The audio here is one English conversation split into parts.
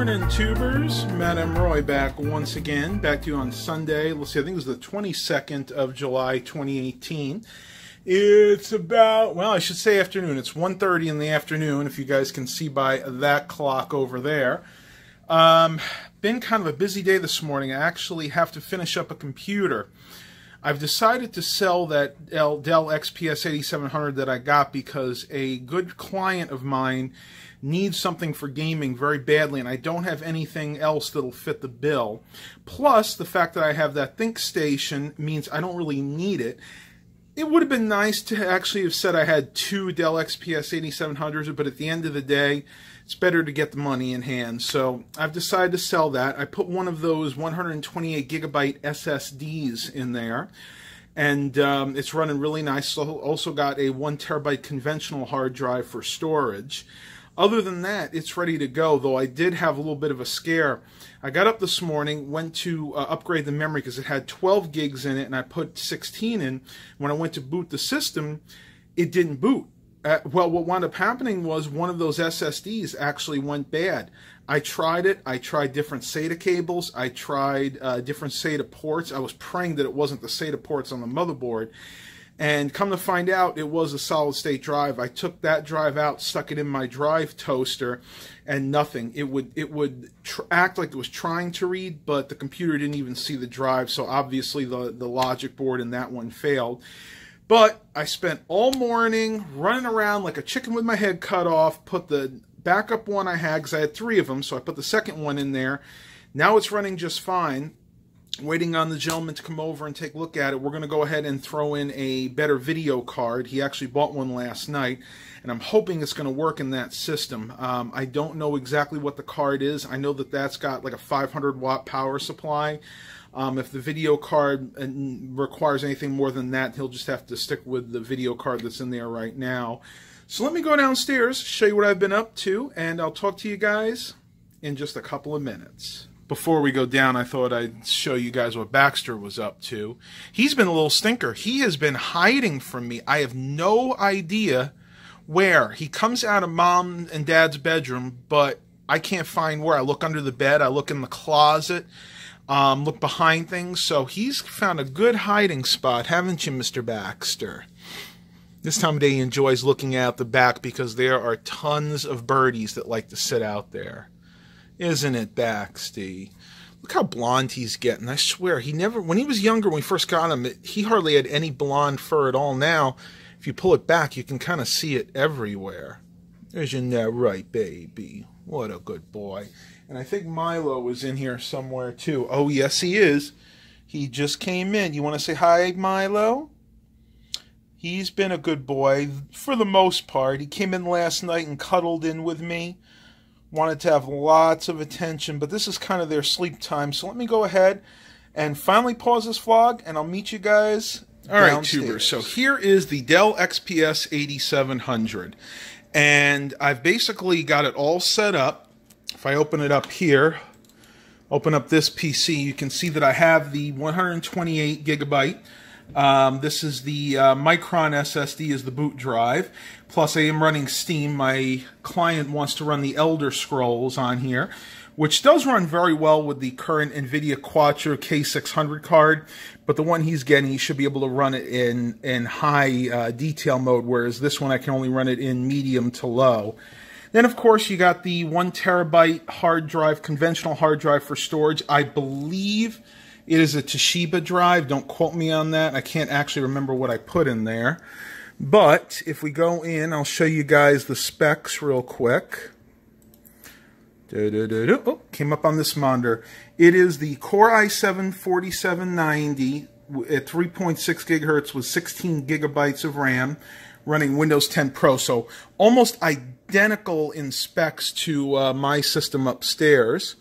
morning, tubers. Matt M. Roy back once again. Back to you on Sunday. Let's see, I think it was the 22nd of July, 2018. It's about, well, I should say afternoon. It's 1:30 in the afternoon, if you guys can see by that clock over there. Been kind of a busy day this morning. I actually have to finish up a computer. I've decided to sell that Dell XPS 8700 that I got because a good client of mine needs something for gaming very badly, and I don't have anything else that'll fit the bill. Plus, the fact that I have that ThinkStation means I don't really need it. It would have been nice to actually have said I had two Dell XPS 8700s, but at the end of the day, it's better to get the money in hand. So I've decided to sell that. I put one of those 128 gigabyte SSDs in there, and it's running really nice. So also got a 1 terabyte conventional hard drive for storage. Other than that, it's ready to go, though I did have a little bit of a scare. I got up this morning, went to upgrade the memory because it had 12 gigs in it, and I put 16 in. When I went to boot the system, it didn't boot. Well, what wound up happening was one of those SSDs actually went bad. I tried it. I tried different SATA cables. I tried different SATA ports. I was praying that it wasn't the SATA ports on the motherboard. And come to find out, it was a solid-state drive. I took that drive out, stuck it in my drive toaster, and nothing. It would act like it was trying to read, but the computer didn't even see the drive, so obviously the logic board in that one failed. But I spent all morning running around like a chicken with my head cut off, put the backup one I had, because I had 3 of them, so I put the second one in there. Now it's running just fine. Waiting on the gentleman to come over and take a look at it. We're going to go ahead and throw in a better video card. He actually bought one last night, and I'm hoping it's going to work in that system. I don't know exactly what the card is. I know that that's got like a 500-watt power supply. If the video card requires anything more than that, he'll just have to stick with the video card that's in there right now. So let me go downstairs, show you what I've been up to, and I'll talk to you guys in just a couple of minutes. Before we go down, I thought I'd show you guys what Baxter was up to. He's been a little stinker. He has been hiding from me. I have no idea where. He comes out of Mom and Dad's bedroom, but I can't find where. I look under the bed. I look in the closet. Look behind things. So he's found a good hiding spot, haven't you, Mr. Baxter? This time of day he enjoys looking out the back because there are tons of birdies that like to sit out there. Isn't it, Baxty? Look how blonde he's getting. I swear, he never, when he was younger, when we first got him, he hardly had any blonde fur at all. Now, if you pull it back, you can kind of see it everywhere. Isn't that right, baby? What a good boy. And I think Milo is in here somewhere, too. Oh, yes, he is. He just came in. You want to say hi, Milo? He's been a good boy for the most part. He came in last night and cuddled in with me. Wanted to have lots of attention, but this is kind of their sleep time. So let me go ahead and finally pause this vlog, and I'll meet you guys downstairs. All right, tubers. So here is the Dell XPS 8700, and I've basically got it all set up. If I open it up here, open up this PC, you can see that I have the 128 gigabyte. This is the Micron SSD is the boot drive. Plus I am running Steam. My client wants to run the Elder Scrolls on here, which does run very well with the current NVIDIA Quattro K600 card, but the one he's getting, he should be able to run it in high detail mode, whereas this one I can only run it in medium to low. Then, of course, you got the 1 terabyte hard drive, conventional hard drive for storage. I believe it is a Toshiba drive. Don't quote me on that. I can't actually remember what I put in there. But if we go in, I'll show you guys the specs real quick. Oh, came up on this monitor. It is the Core i7-4790 at 3.6 gigahertz with 16 gigabytes of RAM, running Windows 10 Pro. So almost identical in specs to my system upstairs.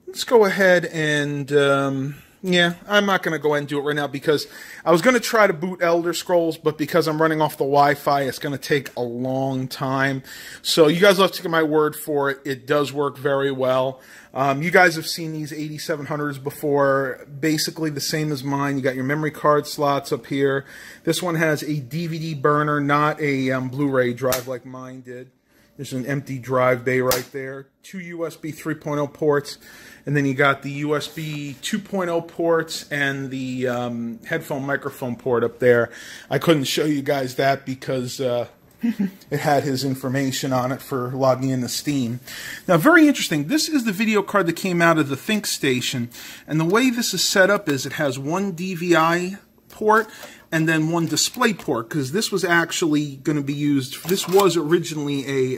Let's go ahead and... yeah, I'm not going to go ahead and do it right now because I was going to try to boot Elder Scrolls, but because I'm running off the Wi-Fi, it's going to take a long time. So you guys will have to take my word for it. It does work very well. You guys have seen these 8700s before, basically the same as mine. You got your memory card slots up here. This one has a DVD burner, not a Blu-ray drive like mine did. There's an empty drive bay right there. 2 USB 3.0 ports. And then you got the USB 2.0 ports and the headphone microphone port up there. I couldn't show you guys that because it had his information on it for logging into Steam. Now, very interesting. This is the video card that came out of the ThinkStation. And the way this is set up is it has one DVI port and then one display port, because this was actually going to be used, this was originally a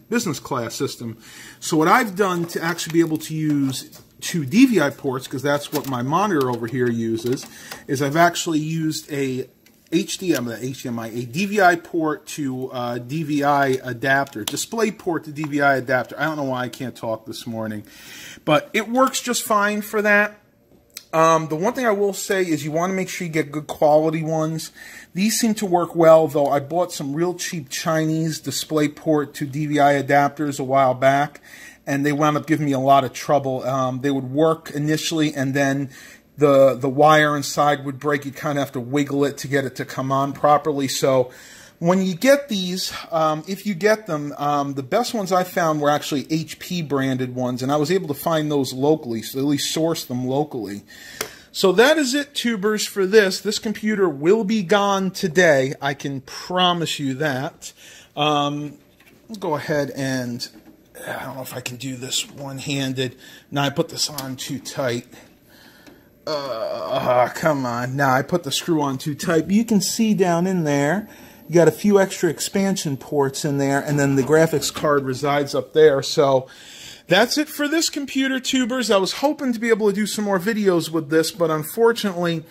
business class system. So what I've done to actually be able to use 2 DVI ports, because that's what my monitor over here uses, is I've actually used a DVI port to DVI adapter, display port to DVI adapter. I don't know why I can't talk this morning, but it works just fine for that. The one thing I will say is you want to make sure you get good quality ones. These seem to work well, though I bought some real cheap Chinese display port to DVI adapters a while back, and they wound up giving me a lot of trouble. They would work initially, and then the wire inside would break. You'd kind of have to wiggle it to get it to come on properly. So when you get these, if you get them, the best ones I found were actually HP branded ones, and I was able to find those locally, so at least source them locally. So that is it, tubers, for this. This computer will be gone today. I can promise you that. I'll go ahead and, I don't know if I can do this one-handed. Now I put this on too tight. Come on. Now I put the screw on too tight. You can see down in there, you got a few extra expansion ports in there, and then the graphics card resides up there. So that's it for this computer, tubers. I was hoping to be able to do some more videos with this, but unfortunately,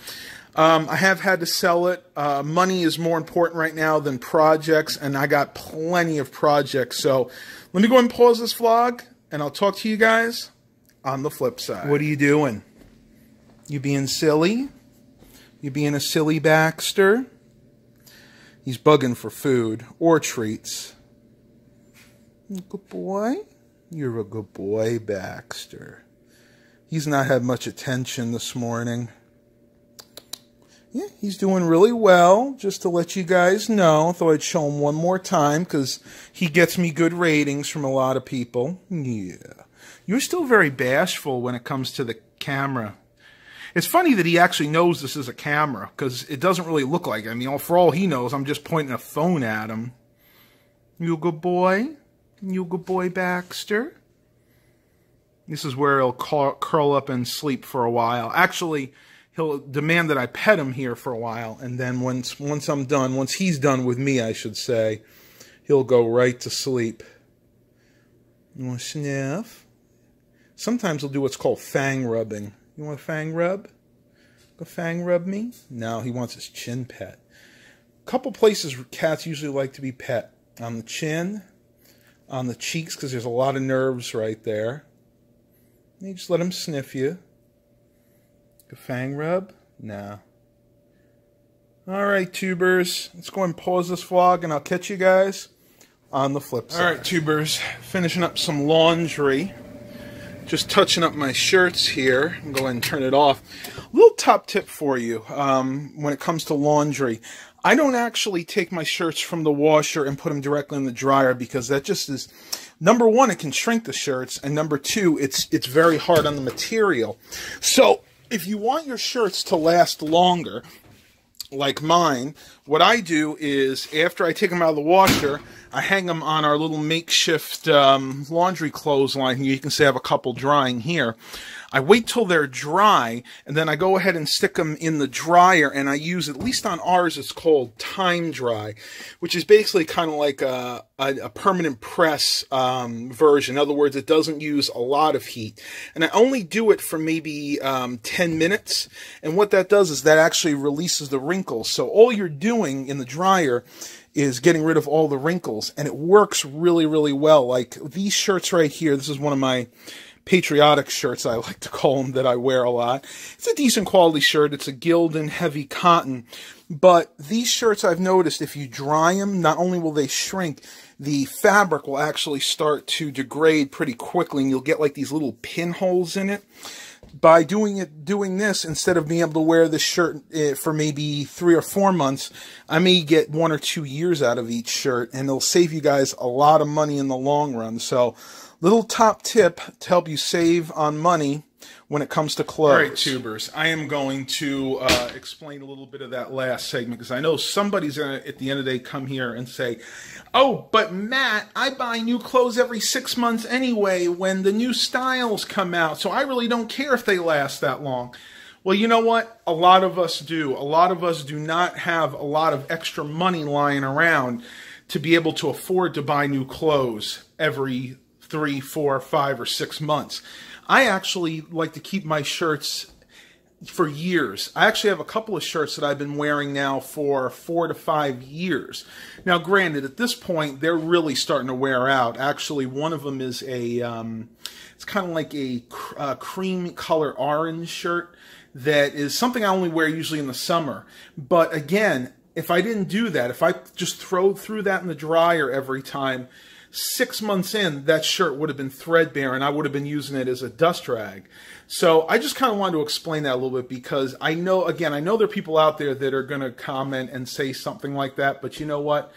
I have had to sell it. Money is more important right now than projects, and I got plenty of projects. So let me go ahead and pause this vlog, and I'll talk to you guys on the flip side. What are you doing? You being silly? You being a silly Baxter? He's bugging for food or treats. Good boy. You're a good boy, Baxter. He's not had much attention this morning. Yeah, he's doing really well, just to let you guys know. I thought I'd show him one more time, because he gets me good ratings from a lot of people. Yeah. You're still very bashful when it comes to the camera. It's funny that he actually knows this is a camera, because it doesn't really look like it. I mean, for all he knows, I'm just pointing a phone at him. You a good boy? You a good boy, Baxter? This is where he'll curl up and sleep for a while. Actually, he'll demand that I pet him here for a while, and then once I'm done, once he's done with me, I should say, he'll go right to sleep. You want to sniff? Sometimes he'll do what's called fang rubbing. You want a fang rub? Go fang rub me? No, he wants his chin pet. A couple places cats usually like to be pet. On the chin, on the cheeks, because there's a lot of nerves right there. And you just let him sniff you. Go fang rub? No. Alright, tubers. Let's go and pause this vlog, and I'll catch you guys on the flip side. Alright, tubers. Finishing up some laundry. Just touching up my shirts here. I'm going to go ahead and turn it off. A little top tip for you when it comes to laundry. I don't actually take my shirts from the washer and put them directly in the dryer, because that just is, number one, it can shrink the shirts, and number two, it's very hard on the material. So if you want your shirts to last longer, like mine, what I do is, after I take them out of the washer, I hang them on our little makeshift laundry clothesline. You can see I have a couple drying here. I wait till they're dry, and then I go ahead and stick them in the dryer, and I use, at least on ours, it's called time dry, which is basically kind of like a permanent press version. In other words, it doesn't use a lot of heat. And I only do it for maybe 10 minutes, and what that does is that actually releases the wrinkles. So all you're doing in the dryer is getting rid of all the wrinkles, and it works really, really well. Like these shirts right here, this is one of my patriotic shirts, I like to call them, that I wear a lot. It's a decent quality shirt. It's a Gildan heavy cotton. But these shirts, I've noticed, if you dry them, not only will they shrink, the fabric will actually start to degrade pretty quickly, and you'll get like these little pinholes in it. by doing this, instead of being able to wear this shirt for maybe 3 or 4 months, I may get 1 or 2 years out of each shirt, and it'll save you guys a lot of money in the long run. So, little top tip to help you save on money when it comes to clothes. All right, tubers, I am going to explain a little bit of that last segment, because I know somebody's going to, at the end of the day, come here and say, oh, but Matt, I buy new clothes every 6 months anyway when the new styles come out, so I really don't care if they last that long. Well, you know what? A lot of us do. A lot of us do not have a lot of extra money lying around to be able to afford to buy new clothes every 3, 4, 5, or 6 months. I actually like to keep my shirts for years. I actually have a couple of shirts that I've been wearing now for 4 to 5 years. Now, granted, at this point, they're really starting to wear out. Actually, one of them is a, it's kind of like a cream color orange shirt that is something I only wear usually in the summer. But again, if I didn't do that, if I just throw that in the dryer every time, 6 months in, that shirt would have been threadbare, and I would have been using it as a dust rag. So I just kind of wanted to explain that a little bit, because I know, again, I know there are people out there that are going to comment and say something like that, but you know what?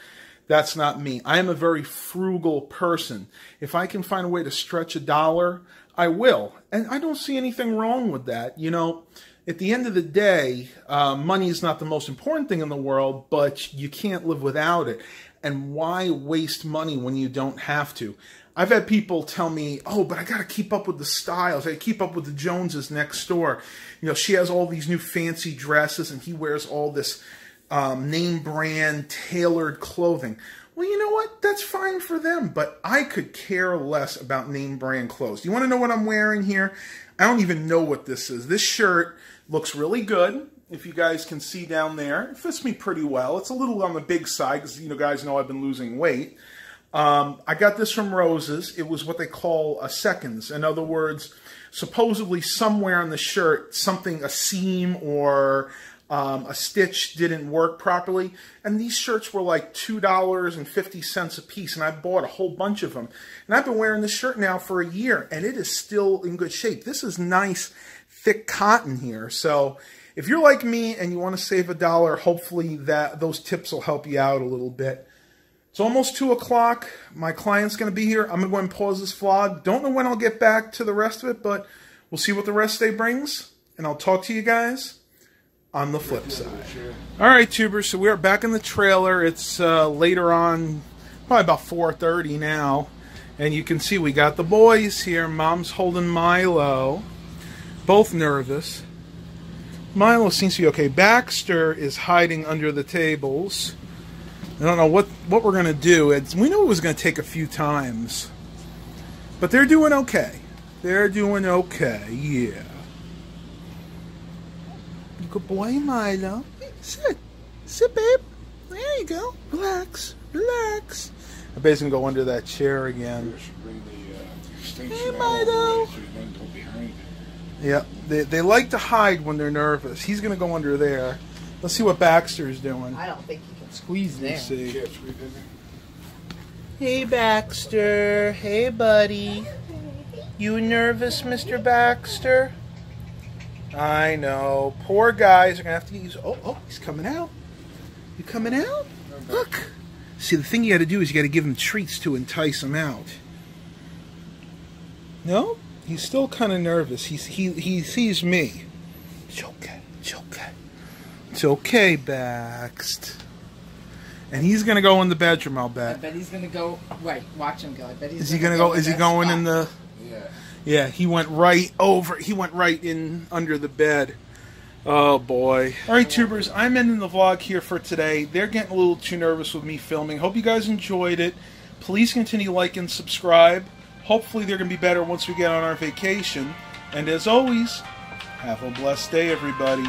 That's not me. I am a very frugal person. If I can find a way to stretch $1, I will. And I don't see anything wrong with that. You know, at the end of the day, money is not the most important thing in the world, but you can't live without it. And why waste money when you don't have to? I've had people tell me, oh, but I got to keep up with the styles. I keep up with the Joneses next door. You know, she has all these new fancy dresses, and he wears all this name brand tailored clothing. Well, you know what? That's fine for them, but I could care less about name brand clothes. Do you want to know what I'm wearing here? I don't even know what this is. This shirt looks really good. If you guys can see down there, it fits me pretty well. It's a little on the big side because, you know, guys know I've been losing weight. I got this from Rose's. It was what they call a seconds. In other words, supposedly somewhere on the shirt, a seam or a stitch didn't work properly. And these shirts were like $2.50 a piece, and I bought a whole bunch of them. And I've been wearing this shirt now for a year, and it is still in good shape. This is nice, thick cotton here. So if you're like me and you want to save $1, hopefully those tips will help you out a little bit. It's almost 2 o'clock. My client's going to be here. I'm going to go and pause this vlog. Don't know when I'll get back to the rest of it, but we'll see what the rest of the day brings. And I'll talk to you guys on the flip side. All right, tubers. So we are back in the trailer. It's later on, probably about 4:30 now. And you can see we got the boys here. Mom's holding Milo. Both nervous. Milo seems to be okay. Baxter is hiding under the tables. I don't know what we're going to do. We knew it was going to take a few times. But they're doing okay. They're doing okay, yeah. Good boy, Milo. Sit. Sit, babe. There you go. Relax. Relax. I bet he's going to go under that chair again. Hey, Milo. Yeah, they like to hide when they're nervous. He's going to go under there. Let's see what Baxter's doing. I don't think he can squeeze there. Let's see. Hey, Baxter. Hey, buddy. You nervous, Mr. Baxter? I know. Poor guys are going to have to use... Oh, he's coming out. You coming out? Look. See, the thing you got to do is you got to give him treats to entice him out. No? He's still kind of nervous. He sees me. It's okay. It's okay. It's okay, Baxt. And he's gonna go in the bedroom, I'll bet. I bet he's gonna go. Wait, watch him go. I bet he's. Is he gonna go? Is he going in the? Yeah. Yeah, he went right over. He went right in under the bed. Oh boy. All right, tubers. I'm ending the vlog here for today. They're getting a little too nervous with me filming. Hope you guys enjoyed it. Please continue to like and subscribe. Hopefully they're going to be better once we get on our vacation. And as always, have a blessed day, everybody.